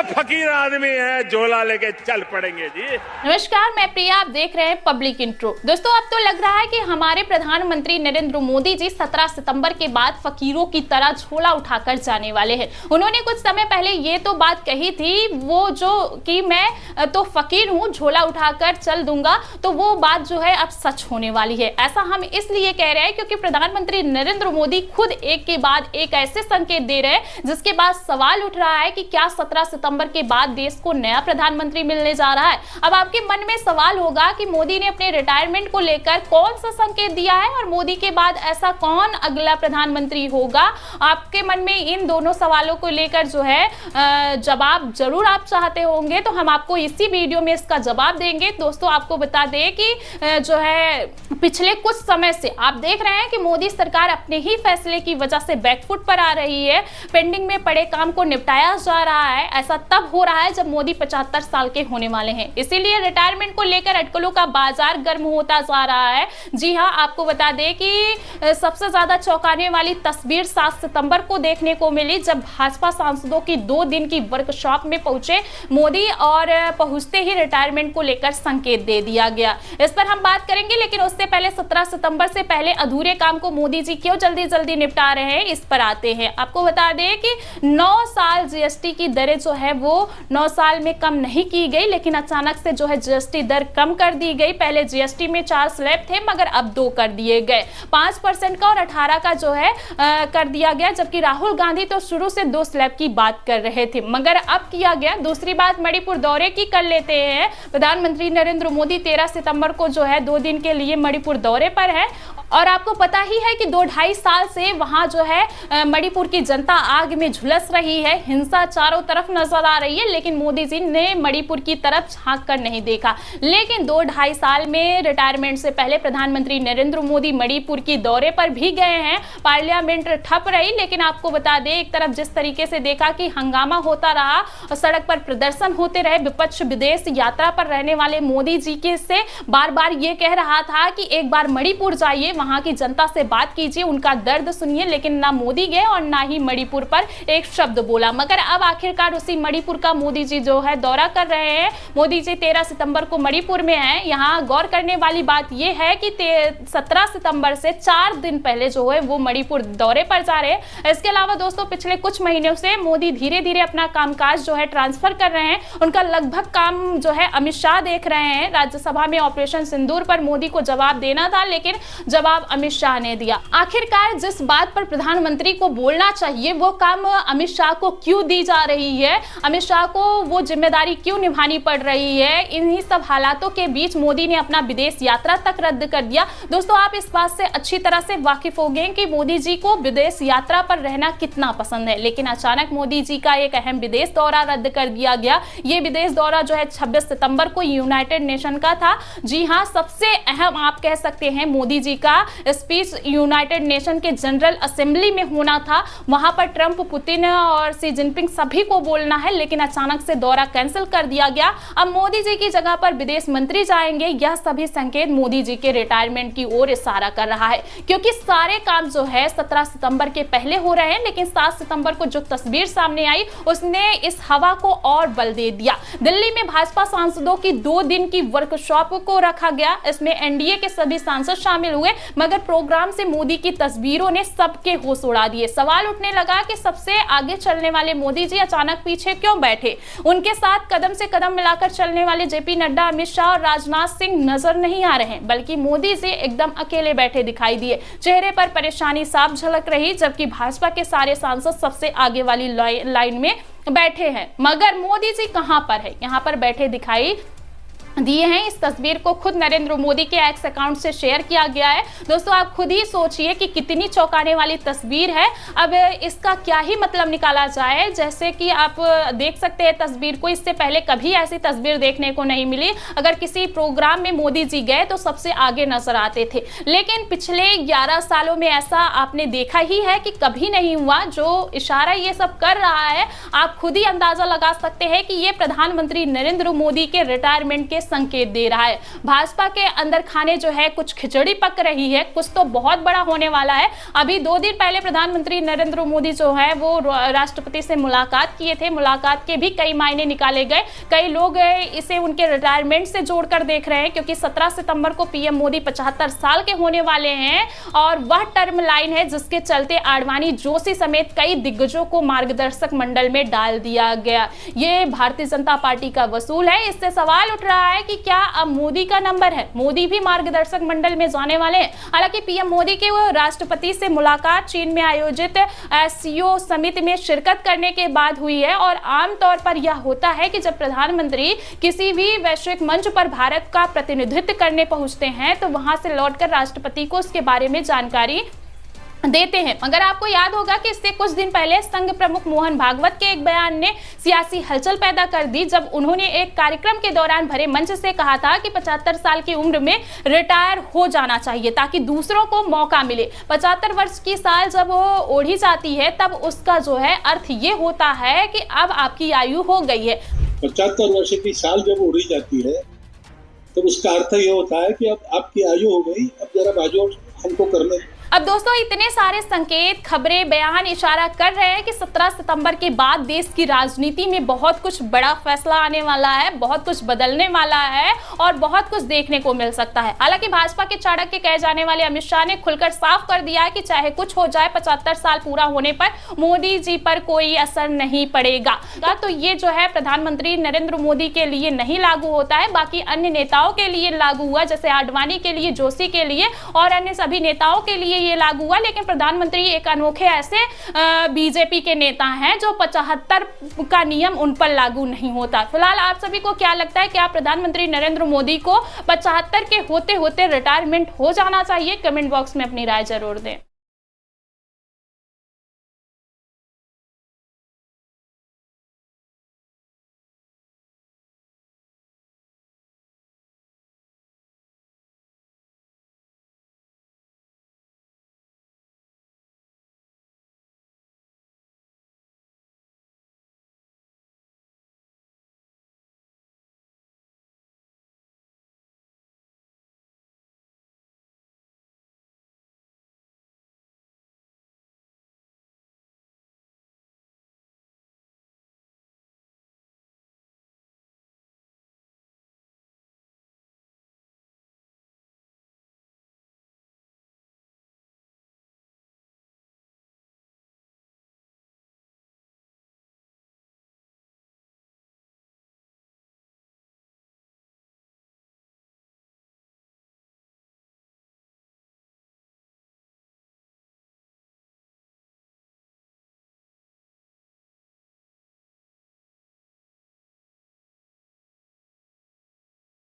फकीर आदमी है, झोला लेके चल पड़ेंगे जी। नमस्कार, मैं प्रिया, आप देख रहे हैं पब्लिक इंट्रो। दोस्तों, अब तो लग रहा है कि हमारे प्रधानमंत्री नरेंद्र मोदी जी 17 सितंबर के बाद फकीरों की तरह झोला उठाकर जाने वाले हैं। उन्होंने कुछ समय पहले ये तो बात कही थी, वो जो कि मैं तो फकीर हूँ, झोला उठाकर चल दूंगा, तो वो बात जो है अब सच होने वाली है। ऐसा हम इसलिए कह रहे हैं क्योंकि प्रधानमंत्री नरेंद्र मोदी खुद एक के बाद एक ऐसे संकेत दे रहे हैं जिसके बाद सवाल उठ रहा है कि क्या 17 सितंबर के बाद देश को नया प्रधानमंत्री मिलने जा रहा है। अब आपके मन में सवाल होगा कि मोदी ने अपने रिटायरमेंट को लेकर कौन सा संकेत दिया है और मोदी के बाद ऐसा कौन अगला प्रधानमंत्री होगा। आपके मन में इन दोनों सवालों को लेकर जो है जवाब जरूर आप चाहते होंगे, तो हम आपको इसी वीडियो में इसका जवाब देंगे। दोस्तों, आपको बता दें कि जो है पिछले कुछ समय से आप देख रहे हैं कि मोदी सरकार अपने ही फैसले की वजह से बैकफुट पर आ रही है। पेंडिंग में पड़े काम को निपटाया जा रहा है। ऐसा तब हो रहा है जब मोदी 75 साल के होने वाले हैं। इसीलिए रिटायरमेंट को लेकर अटकलों का बाजार गर्म होता जा रहा है। जी हां, आपको बता दें कि सबसे ज्यादा चौंकाने वाली तस्वीर 7 सितंबर को देखने को मिली, जब भाजपा सांसदों की 2 दिन की वर्कशॉप में पहुंचे मोदी और पहुंचते ही रिटायरमेंट को लेकर संकेत दे दिया गया। इस पर हम बात करेंगे, लेकिन उससे पहले 17 सितंबर से पहले अधूरे काम को मोदी जी क्यों जल्दी जल्दी निपटा रहे हैं, इस पर आते हैं। आपको बता दें कि 9 साल जीएसटी की दरें जो है वो 9 साल में कम नहीं की गई, लेकिन अचानक से जो है जीएसटी दर कम कर दी गई। पहले जीएसटी में 4 स्लैब थे, मगर अब 2 कर दिए गए। 5% का और 18 का जो है कर दिया गया, जबकि राहुल गांधी तो शुरू से 2 स्लैब की बात कर रहे थे, मगर अब किया गया। दूसरी बात मणिपुर दौरे की कर लेते हैं। प्रधानमंत्री नरेंद्र मोदी 13 सितंबर को जो है 2 दिन के लिए मणिपुर दौरे पर है और आपको पता ही है कि 2-2.5 साल से वहां जो है मणिपुर की जनता आग में झुलस रही है। हिंसा चारों तरफ नजर आ रही है, लेकिन मोदी जी ने मणिपुर की तरफ झांक कर नहीं देखा। लेकिन 2-2.5 साल में रिटायरमेंट से पहले प्रधानमंत्री नरेंद्र मोदी मणिपुर की दौरे पर भी गए हैं। पार्लियामेंट ठप रही, लेकिन आपको बता दें एक तरफ जिस तरीके से देखा कि हंगामा होता रहा और सड़क पर प्रदर्शन होते रहे, विपक्ष विदेश यात्रा पर रहने वाले मोदी जी के से बार बार ये कह रहा था कि एक बार मणिपुर जाइए, वहां की जनता से बात कीजिए, उनका दर्द सुनिए, लेकिन ना मोदी गए और ना ही मणिपुर पर एक शब्द बोला। मगर अब आखिरकार उसी मणिपुर का मोदी जी जो है दौरा कर रहे हैं। मोदी जी 13 सितंबर को मणिपुर में हैं। यहाँ गौर करने वाली बात यह है कि 17 सितंबर से 4 दिन पहले जो है वो मणिपुर दौरे पर जा रहे हैं। इसके अलावा दोस्तों, पिछले कुछ महीनों से मोदी धीरे धीरे अपना कामकाज जो है ट्रांसफर कर रहे हैं। उनका लगभग काम जो है अमित शाह देख रहे हैं। राज्यसभा में ऑपरेशन सिंदूर पर मोदी को जवाब देना था, लेकिन जवाब अमित शाह ने दिया। आखिरकार जिस बात पर प्रधानमंत्री को बोलना चाहिए वो काम अमित शाह को क्यों दी जा रही है, अमित शाह को वो जिम्मेदारी क्यों निभानी पड़ रही है। इन्हीं सब हालातों के बीच मोदी ने अपना विदेश यात्रा तक रद्द कर दिया। दोस्तों, आप इस बात से अच्छी तरह से वाकिफ होंगे कि मोदी जी को विदेश यात्रा पर रहना कितना पसंद है, लेकिन अचानक मोदी जी का एक अहम विदेश दौरा रद्द कर दिया गया। ये विदेश दौरा जो है 26 सितंबर को यूनाइटेड नेशन का था। जी हाँ, सबसे अहम आप कह सकते हैं मोदी जी का स्पीच यूनाइटेड नेशन के जनरल असेंबली में होना था। वहां पर ट्रंप, पुतिन और शी जिनपिंग सभी को बोलना है, लेकिन अचानक से दौरा कैंसिल कर दिया गया। अब मोदी जी की जगह पर विदेश मंत्री जाएंगे। यह सभी संकेत मोदी जी के रिटायरमेंट की ओर इशारा कर रहा है, क्योंकि सारे काम जो है 17 सितंबर के पहले हो रहे हैं। लेकिन 7 सितंबर को जो तस्वीर सामने आई उसने इस हवा को और बल दे दिया। दिल्ली में भाजपा सांसदों की 2 दिन की वर्कशॉप को रखा गया। इसमें एनडीए के सभी सांसद शामिल हुए, मगर प्रोग्राम से मोदी की तस्वीरों ने सबके होश उड़ा दिए। सवाल उठने लगा कि सबसे आगे चलने वाले मोदी जी अचानक पीछे क्यों बैठे। उनके साथ कदम से कदम मिलाकर चलने वाले जेपी नड्डा, अमित शाह और राजनाथ सिंह नजर नहीं आ रहे, बल्कि मोदी जी एकदम अकेले बैठे दिखाई दिए। चेहरे पर परेशानी साफ झलक रही, जबकि भाजपा के सारे सांसद सबसे आगे वाली लाइन में बैठे हैं। मगर मोदी जी कहां पर है, यहां पर बैठे दिखाई दिए हैं। इस तस्वीर को खुद नरेंद्र मोदी के एक्स अकाउंट से शेयर किया गया है। दोस्तों, आप खुद ही सोचिए कि कितनी चौंकाने वाली तस्वीर है। अब इसका क्या ही मतलब निकाला जाए। जैसे कि आप देख सकते हैं तस्वीर को, इससे पहले कभी ऐसी तस्वीर देखने को नहीं मिली। अगर किसी प्रोग्राम में मोदी जी गए तो सबसे आगे नजर आते थे, लेकिन पिछले 11 सालों में ऐसा आपने देखा ही है कि कभी नहीं हुआ। जो इशारा ये सब कर रहा है, आप खुद ही अंदाजा लगा सकते हैं कि ये प्रधानमंत्री नरेंद्र मोदी के रिटायरमेंट के संकेत दे रहा है। भाजपा के अंदर खाने जो है कुछ खिचड़ी पक रही है, कुछ तो बहुत बड़ा होने वाला है। अभी 2 दिन पहले प्रधानमंत्री नरेंद्र मोदी जो है वो राष्ट्रपति से मुलाकात किए थे। मुलाकात के भी कई मायने निकाले गए। कई लोग इसे उनके रिटायरमेंट से जोड़कर देख रहे हैं, क्योंकि 17 सितंबर को पीएम मोदी 75 साल के होने वाले हैं और वह टर्म लाइन है जिसके चलते आडवाणी, जोशी समेत कई दिग्गजों को मार्गदर्शक मंडल में डाल दिया गया। ये भारतीय जनता पार्टी का वसूल है। इससे सवाल उठ रहा है कि क्या अब मोदी का नंबर है, मोदी भी मार्गदर्शक मंडल में जाने वाले हैं। हालांकि पीएम मोदी के वो राष्ट्रपति से मुलाकात चीन में आयोजित सीओ समिट में शिरकत करने के बाद हुई है और आमतौर पर यह होता है कि जब प्रधानमंत्री किसी भी वैश्विक मंच पर भारत का प्रतिनिधित्व करने पहुंचते हैं तो वहां से लौटकर राष्ट्रपति को उसके बारे में जानकारी देते हैं। मगर आपको याद होगा कि इससे कुछ दिन पहले संघ प्रमुख मोहन भागवत के एक बयान ने सियासी हलचल पैदा कर दी, जब उन्होंने एक कार्यक्रम के दौरान भरे मंच से कहा था कि 75 साल की उम्र में रिटायर हो जाना चाहिए ताकि दूसरों को मौका मिले। 75 वर्ष की साल जब वो ओढ़ी जाती है तब उसका जो है अर्थ ये होता है कि अब आपकी आयु हो गई है। 75 वर्ष की साल जब ओढ़ी जाती है तो उसका अर्थ ये होता है कि अब आपकी आयु हो गई, अब जरा बाजू हमको करने। अब दोस्तों इतने सारे संकेत, खबरें, बयान इशारा कर रहे हैं कि 17 सितंबर के बाद देश की राजनीति में बहुत कुछ बड़ा फैसला आने वाला है, बहुत कुछ बदलने वाला है और बहुत कुछ देखने को मिल सकता है। हालांकि भाजपा के चाणक्य कहे जाने वाले अमित शाह ने खुलकर साफ कर दिया है कि चाहे कुछ हो जाए 75 साल पूरा होने पर मोदी जी पर कोई असर नहीं पड़ेगा। तो ये जो है प्रधानमंत्री नरेंद्र मोदी के लिए नहीं लागू होता है, बाकी अन्य नेताओं के लिए लागू हुआ, जैसे आडवाणी के लिए, जोशी के लिए और अन्य सभी नेताओं के लिए ये लागू हुआ। लेकिन प्रधानमंत्री एक अनोखे ऐसे बीजेपी के नेता हैं जो 75 का नियम उन पर लागू नहीं होता। फिलहाल आप सभी को क्या लगता है, क्या प्रधानमंत्री नरेंद्र मोदी को 75 के होते होते रिटायरमेंट हो जाना चाहिए? कमेंट बॉक्स में अपनी राय जरूर दें।